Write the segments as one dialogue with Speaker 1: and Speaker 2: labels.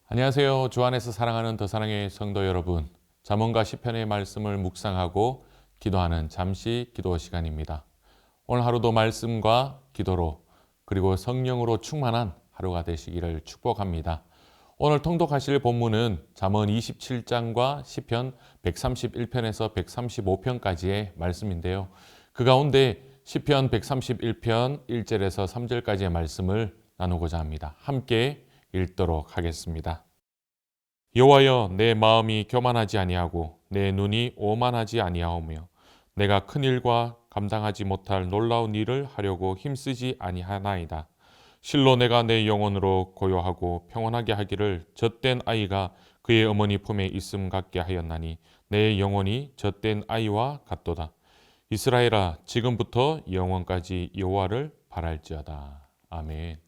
Speaker 1: 안녕하세요. 주 안에서 사랑하는 더 사랑의 성도 여러분. 잠언과 시편의 말씀을 묵상하고 기도하는 잠시 기도 시간입니다. 오늘 하루도 말씀과 기도로 그리고 성령으로 충만한 하루가 되시기를 축복합니다. 오늘 통독하실 본문은 잠언 27장과 시편 131편에서 135편까지의 말씀인데요. 그 가운데 시편 131편 1절에서 3절까지의 말씀을 나누고자 합니다. 함께 읽도록 하겠습니다. 여호와여, 내 마음이 교만하지 아니하고 내 눈이 오만하지 아니하오며 내가 큰 일과 감당하지 못할 놀라운 일을 하려고 힘쓰지 아니하나이다. 실로 내가 내 영혼으로 고요하고 평온하게 하기를 젖된 아이가 그의 어머니 품에 있음 같게 하였나니 내 영혼이 젖된 아이와 같도다. 이스라엘아, 지금부터 영원까지 여호와를 바랄지어다. 아멘.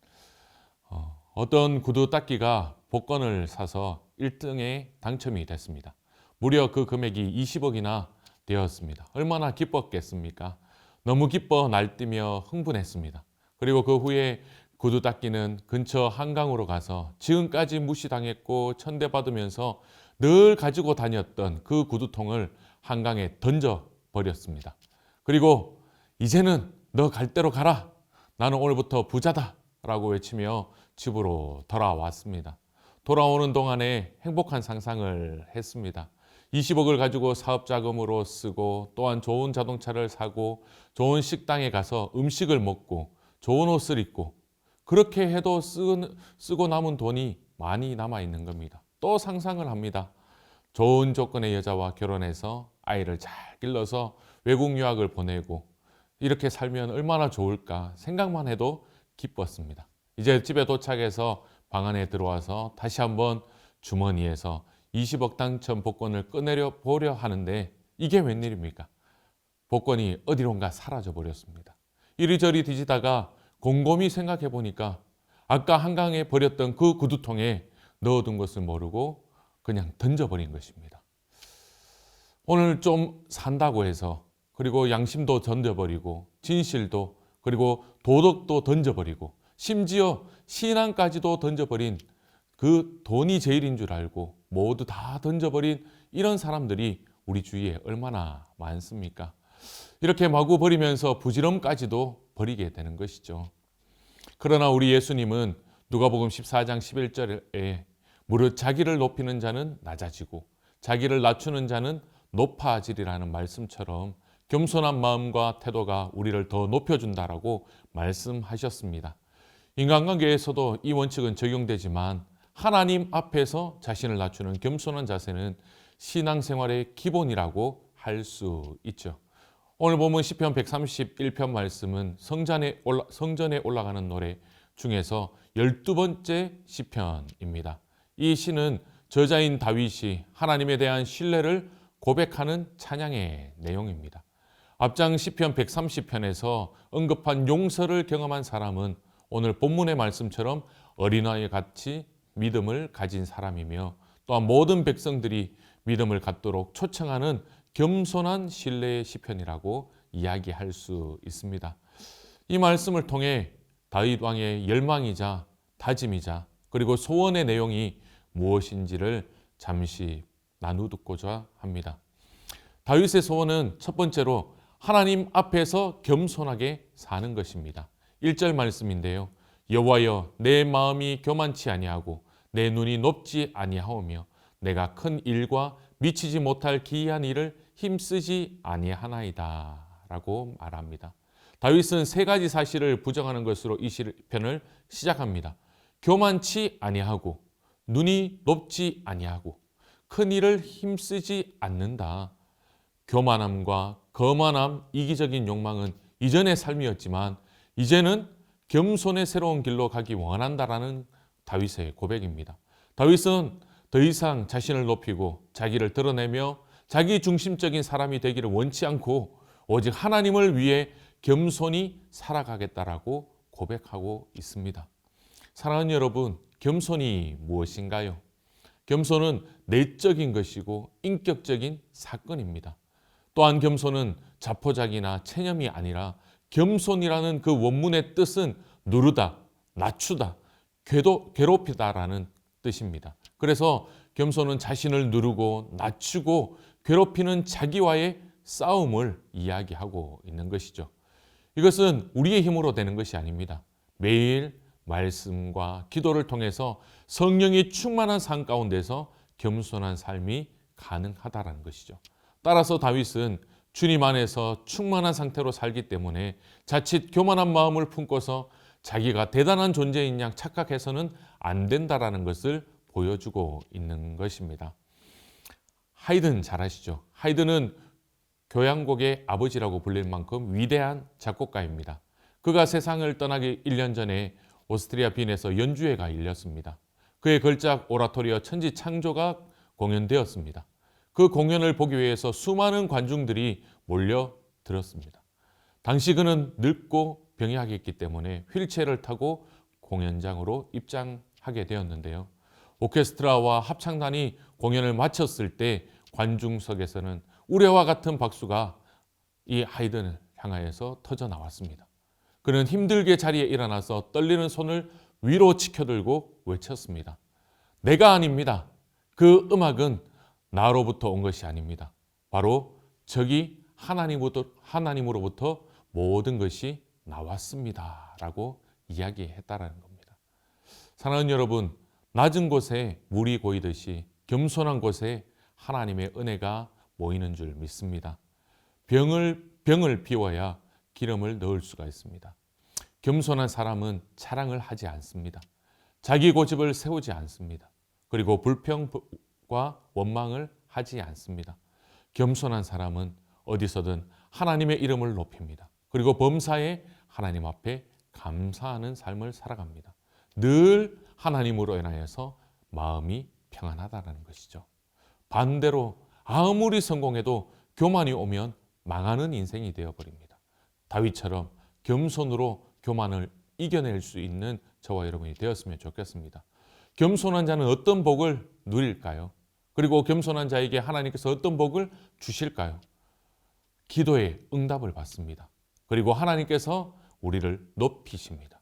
Speaker 1: 어떤 구두 닦기가 복권을 사서 1등에 당첨이 됐습니다. 무려 그 금액이 20억이나 되었습니다. 얼마나 기뻤겠습니까? 너무 기뻐 날뛰며 흥분했습니다. 그리고 그 후에 구두 닦기는 근처 한강으로 가서 지금까지 무시당했고 천대받으면서 늘 가지고 다녔던 그 구두통을 한강에 던져버렸습니다. 그리고 이제는 너 갈 대로 가라. 나는 오늘부터 부자다. 라고 외치며 집으로 돌아왔습니다. 돌아오는 동안에 행복한 상상을 했습니다. 20억을 가지고 사업 자금으로 쓰고 또한 좋은 자동차를 사고 좋은 식당에 가서 음식을 먹고 좋은 옷을 입고 그렇게 해도 쓰고 남은 돈이 많이 남아 있는 겁니다. 또 상상을 합니다. 좋은 조건의 여자와 결혼해서 아이를 잘 길러서 외국 유학을 보내고 이렇게 살면 얼마나 좋을까 생각만 해도 기뻤습니다. 이제 집에 도착해서 방 안에 들어와서 다시 한번 주머니에서 20억 당첨 복권을 꺼내려 보려 하는데 이게 웬일입니까? 복권이 어디론가 사라져 버렸습니다. 이리저리 뒤지다가 곰곰이 생각해 보니까 아까 한강에 버렸던 그 구두통에 넣어둔 것을 모르고 그냥 던져버린 것입니다. 오늘 좀 산다고 해서 그리고 양심도 던져버리고 진실도 그리고 도덕도 던져버리고 심지어 신앙까지도 던져버린 그 돈이 제일인 줄 알고 모두 다 던져버린 이런 사람들이 우리 주위에 얼마나 많습니까? 이렇게 마구 버리면서 부지런까지도 버리게 되는 것이죠. 그러나 우리 예수님은 누가복음 14장 11절에 무릇 자기를 높이는 자는 낮아지고 자기를 낮추는 자는 높아지리라는 말씀처럼 겸손한 마음과 태도가 우리를 더 높여준다라고 말씀하셨습니다. 인간관계에서도 이 원칙은 적용되지만 하나님 앞에서 자신을 낮추는 겸손한 자세는 신앙생활의 기본이라고 할 수 있죠. 오늘 보면 시편 131편 말씀은 성전에 올라가는 노래 중에서 12번째 시편입니다. 이 시는 저자인 다윗이 하나님에 대한 신뢰를 고백하는 찬양의 내용입니다. 앞장 시편 130편에서 언급한 용서를 경험한 사람은 오늘 본문의 말씀처럼 어린아이 같이 믿음을 가진 사람이며 또한 모든 백성들이 믿음을 갖도록 초청하는 겸손한 신뢰의 시편이라고 이야기할 수 있습니다. 이 말씀을 통해 다윗 왕의 열망이자 다짐이자 그리고 소원의 내용이 무엇인지를 잠시 나누고자 합니다. 다윗의 소원은 첫 번째로 하나님 앞에서 겸손하게 사는 것입니다. 1절 말씀인데요. 여호와여, 내 마음이 교만치 아니하고 내 눈이 높지 아니하오며 내가 큰 일과 미치지 못할 기이한 일을 힘쓰지 아니하나이다 라고 말합니다. 다윗은 세 가지 사실을 부정하는 것으로 이 시편을 시작합니다. 교만치 아니하고 눈이 높지 아니하고 큰 일을 힘쓰지 않는다. 교만함과 거만함, 이기적인 욕망은 이전의 삶이었지만 이제는 겸손의 새로운 길로 가기 원한다라는 다윗의 고백입니다. 다윗은 더 이상 자신을 높이고 자기를 드러내며 자기 중심적인 사람이 되기를 원치 않고 오직 하나님을 위해 겸손히 살아가겠다라고 고백하고 있습니다. 사랑하는 여러분, 겸손이 무엇인가요? 겸손은 내적인 것이고 인격적인 사건입니다. 또한 겸손은 자포자기나 체념이 아니라 겸손이라는 그 원문의 뜻은 누르다, 낮추다, 괴롭히다라는 뜻입니다. 그래서 겸손은 자신을 누르고 낮추고 괴롭히는 자기와의 싸움을 이야기하고 있는 것이죠. 이것은 우리의 힘으로 되는 것이 아닙니다. 매일 말씀과 기도를 통해서 성령이 충만한 삶 가운데서 겸손한 삶이 가능하다는 것이죠. 따라서 다윗은 주님 안에서 충만한 상태로 살기 때문에 자칫 교만한 마음을 품고서 자기가 대단한 존재인 양 착각해서는 안 된다라는 것을 보여주고 있는 것입니다. 하이든 잘 아시죠? 하이든은 교향곡의 아버지라고 불릴 만큼 위대한 작곡가입니다. 그가 세상을 떠나기 1년 전에 오스트리아 빈에서 연주회가 열렸습니다. 그의 걸작 오라토리오 천지창조가 공연되었습니다. 그 공연을 보기 위해서 수많은 관중들이 몰려들었습니다. 당시 그는 늙고 병약했기 때문에 휠체어를 타고 공연장으로 입장하게 되었는데요. 오케스트라와 합창단이 공연을 마쳤을 때 관중석에서는 우레와 같은 박수가 이 하이든을 향하여서 터져 나왔습니다. 그는 힘들게 자리에 일어나서 떨리는 손을 위로 치켜들고 외쳤습니다. 내가 아닙니다. 그 음악은 나로부터 온 것이 아닙니다. 바로 저기 하나님으로부터 모든 것이 나왔습니다. 라고 이야기했다라는 겁니다. 사랑하는 여러분, 낮은 곳에 물이 고이듯이 겸손한 곳에 하나님의 은혜가 모이는 줄 믿습니다. 병을 비워야 기름을 넣을 수가 있습니다. 겸손한 사람은 자랑을 하지 않습니다. 자기 고집을 세우지 않습니다. 그리고 불평과 원망을 하지 않습니다. 겸손한 사람은 어디서든 하나님의 이름을 높입니다. 그리고 범사에 하나님 앞에 감사하는 삶을 살아갑니다. 늘 하나님으로 인하여서 마음이 평안하다는 것이죠. 반대로 아무리 성공해도 교만이 오면 망하는 인생이 되어버립니다. 다윗처럼 겸손으로 교만을 이겨낼 수 있는 저와 여러분이 되었으면 좋겠습니다. 겸손한 자는 어떤 복을 누릴까요? 그리고 겸손한 자에게 하나님께서 어떤 복을 주실까요? 기도의 응답을 받습니다. 그리고 하나님께서 우리를 높이십니다.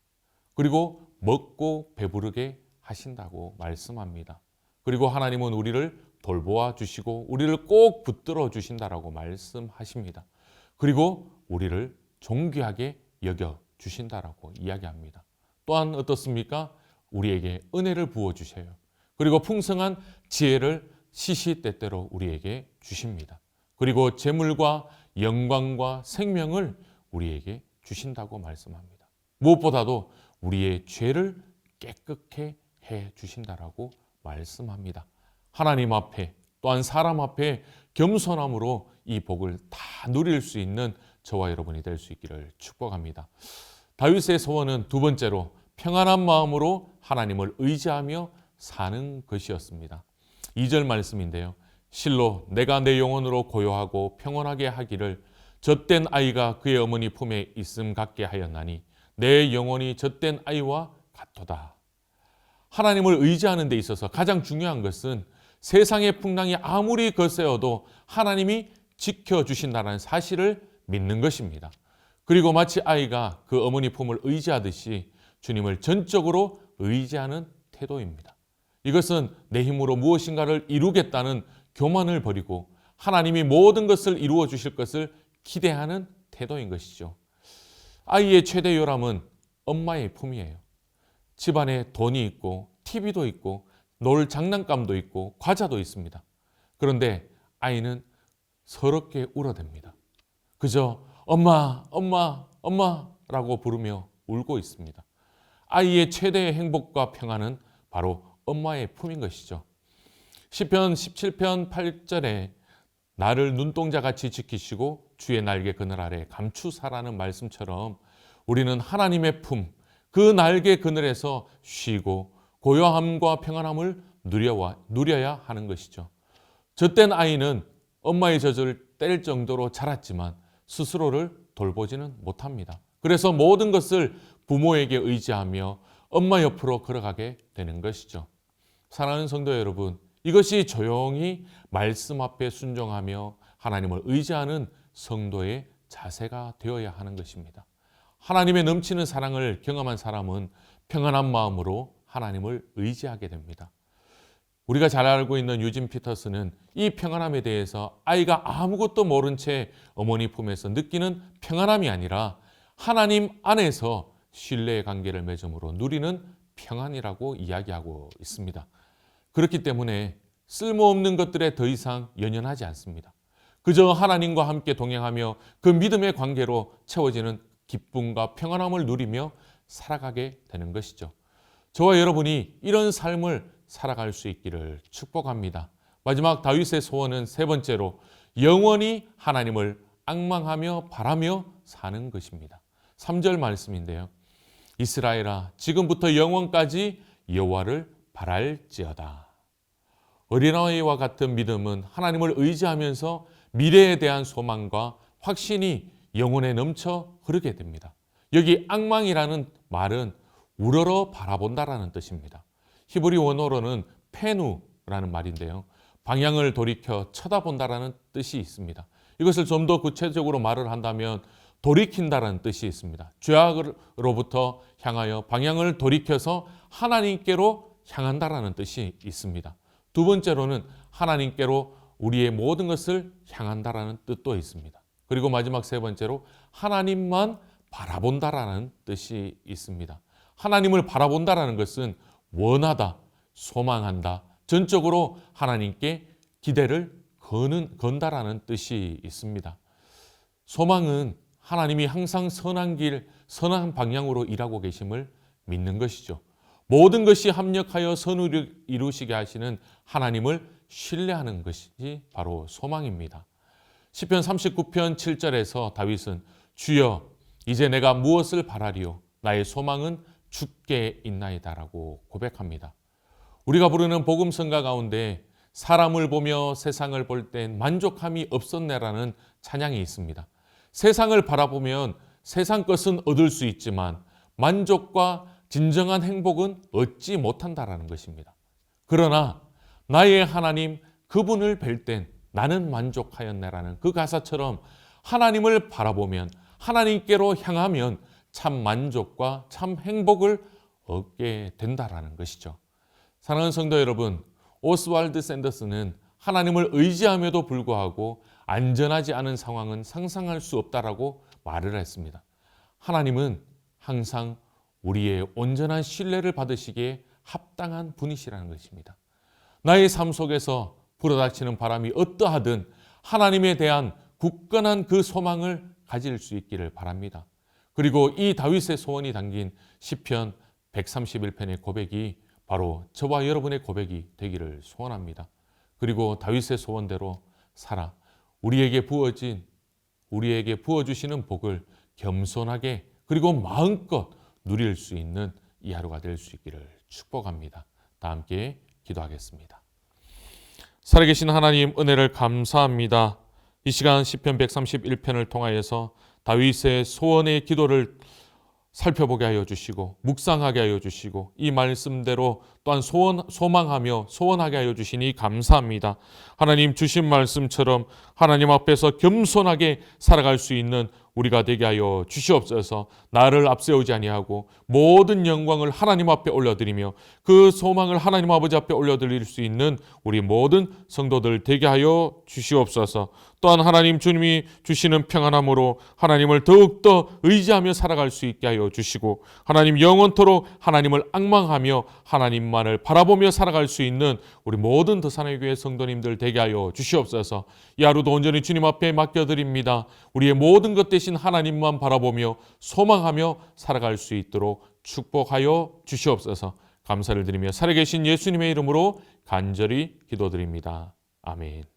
Speaker 1: 그리고 먹고 배부르게 하신다고 말씀합니다. 그리고 하나님은 우리를 돌보아 주시고 우리를 꼭 붙들어 주신다라고 말씀하십니다. 그리고 우리를 존귀하게 여겨 주신다라고 이야기합니다. 또한 어떻습니까? 우리에게 은혜를 부어 주셔요. 그리고 풍성한 지혜를 시시때때로 우리에게 주십니다. 그리고 재물과 영광과 생명을 우리에게 주신다고 말씀합니다. 무엇보다도 우리의 죄를 깨끗게 해 주신다라고 말씀합니다. 하나님 앞에 또한 사람 앞에 겸손함으로 이 복을 다 누릴 수 있는 저와 여러분이 될 수 있기를 축복합니다. 다윗의 소원은 두 번째로 평안한 마음으로 하나님을 의지하며 사는 것이었습니다. 2절 말씀인데요. 실로 내가 내 영혼으로 고요하고 평온하게 하기를 젖된 아이가 그의 어머니 품에 있음 같게 하였나니 내 영혼이 젖된 아이와 같도다. 하나님을 의지하는 데 있어서 가장 중요한 것은 세상의 풍랑이 아무리 거세어도 하나님이 지켜주신다는 사실을 믿는 것입니다. 그리고 마치 아이가 그 어머니 품을 의지하듯이 주님을 전적으로 의지하는 태도입니다. 이것은 내 힘으로 무엇인가를 이루겠다는 교만을 버리고 하나님이 모든 것을 이루어 주실 것을 기대하는 태도인 것이죠. 아이의 최대 요람은 엄마의 품이에요. 집안에 돈이 있고 TV도 있고 놀 장난감도 있고 과자도 있습니다. 그런데 아이는 서럽게 울어댑니다. 그저 엄마, 엄마, 엄마라고 부르며 울고 있습니다. 아이의 최대의 행복과 평안은 바로 엄마의 품인 것이죠. 시편 17편 8절에 나를 눈동자같이 지키시고 주의 날개 그늘 아래 감추사라는 말씀처럼 우리는 하나님의 품, 그 날개 그늘에서 쉬고 고요함과 평안함을 누려야 하는 것이죠. 젖된 아이는 엄마의 젖을 뗄 정도로 자랐지만 스스로를 돌보지는 못합니다. 그래서 모든 것을 부모에게 의지하며 엄마 옆으로 걸어가게 되는 것이죠. 사랑하는 성도 여러분, 이것이 조용히 말씀 앞에 순종하며 하나님을 의지하는 성도의 자세가 되어야 하는 것입니다. 하나님의 넘치는 사랑을 경험한 사람은 평안한 마음으로 하나님을 의지하게 됩니다. 우리가 잘 알고 있는 유진 피터스는 이 평안함에 대해서 아이가 아무것도 모른 채 어머니 품에서 느끼는 평안함이 아니라 하나님 안에서 신뢰의 관계를 맺음으로 누리는 평안이라고 이야기하고 있습니다. 그렇기 때문에 쓸모없는 것들에 더 이상 연연하지 않습니다. 그저 하나님과 함께 동행하며 그 믿음의 관계로 채워지는 기쁨과 평안함을 누리며 살아가게 되는 것이죠. 저와 여러분이 이런 삶을 살아갈 수 있기를 축복합니다. 마지막 다윗의 소원은 세 번째로 영원히 하나님을 앙망하며 바라며 사는 것입니다. 3절 말씀인데요. 이스라엘아 지금부터 영원까지 여호와를 바랄지어다. 어린아이와 같은 믿음은 하나님을 의지하면서 미래에 대한 소망과 확신이 영혼에 넘쳐 흐르게 됩니다. 여기 앙망이라는 말은 우러러 바라본다라는 뜻입니다. 히브리 원어로는 페누라는 말인데요. 방향을 돌이켜 쳐다본다라는 뜻이 있습니다. 이것을 좀 더 구체적으로 말을 한다면 돌이킨다라는 뜻이 있습니다. 죄악으로부터 향하여 방향을 돌이켜서 하나님께로 향한다라는 뜻이 있습니다. 두 번째로는 하나님께로 우리의 모든 것을 향한다라는 뜻도 있습니다. 그리고 마지막 세 번째로 하나님만 바라본다라는 뜻이 있습니다. 하나님을 바라본다라는 것은 원하다, 소망한다, 전적으로 하나님께 기대를 건다라는 뜻이 있습니다. 소망은 하나님이 항상 선한 길, 선한 방향으로 일하고 계심을 믿는 것이죠. 모든 것이 합력하여 선을 이루시게 하시는 하나님을 신뢰하는 것이 바로 소망입니다. 시편 39편 7절에서 다윗은 주여 이제 내가 무엇을 바라리요 나의 소망은 주께 있나이다라고 고백합니다. 우리가 부르는 복음성가 가운데 사람을 보며 세상을 볼 땐 만족함이 없었네라는 찬양이 있습니다. 세상을 바라보면 세상 것은 얻을 수 있지만 만족과 진정한 행복은 얻지 못한다라는 것입니다. 그러나 나의 하나님 그분을 뵐 땐 나는 만족하였네라는 그 가사처럼 하나님을 바라보면 하나님께로 향하면 참 만족과 참 행복을 얻게 된다라는 것이죠. 사랑하는 성도 여러분, 오스왈드 샌더스는 하나님을 의지함에도 불구하고 안전하지 않은 상황은 상상할 수 없다라고 말을 했습니다. 하나님은 항상 우리의 온전한 신뢰를 받으시기에 합당한 분이시라는 것입니다. 나의 삶 속에서 불어닥치는 바람이 어떠하든 하나님에 대한 굳건한 그 소망을 가질 수 있기를 바랍니다. 그리고 이 다윗의 소원이 담긴 시편 131편의 고백이 바로 저와 여러분의 고백이 되기를 소원합니다. 그리고 다윗의 소원대로 살아 우리에게 부어주시는 복을 겸손하게 그리고 마음껏 누릴 수 있는 이 하루가 될 수 있기를 축복합니다. 다 함께 기도하겠습니다. 살아계신 하나님 은혜를 감사합니다. 이 시간 시편 131편을 통하여서 다윗의 소원의 기도를 살펴보게 하여 주시고 묵상하게 하여 주시고 이 말씀대로 또한 소망하며 소원하게 하여 주시니 감사합니다. 하나님 주신 말씀처럼 하나님 앞에서 겸손하게 살아갈 수 있는 우리가 되게 하여 주시옵소서. 나를 앞세우지 아니하고 모든 영광을 하나님 앞에 올려드리며 그 소망을 하나님 아버지 앞에 올려드릴 수 있는 우리 모든 성도들 되게 하여 주시옵소서. 또한 하나님 주님이 주시는 평안함으로 하나님을 더욱더 의지하며 살아갈 수 있게 하여 주시고 하나님 영원토록 하나님을 앙망하며 하나님만을 바라보며 살아갈 수 있는 우리 모든 더산의 교회 성도님들 되게 하여 주시옵소서. 이 하루도 온전히 주님 앞에 맡겨드립니다. 우리의 모든 것 대신 하나님만 바라보며 소망하며 살아갈 수 있도록 축복하여 주시옵소서. 감사를 드리며 살아계신 예수님의 이름으로 간절히 기도드립니다. 아멘.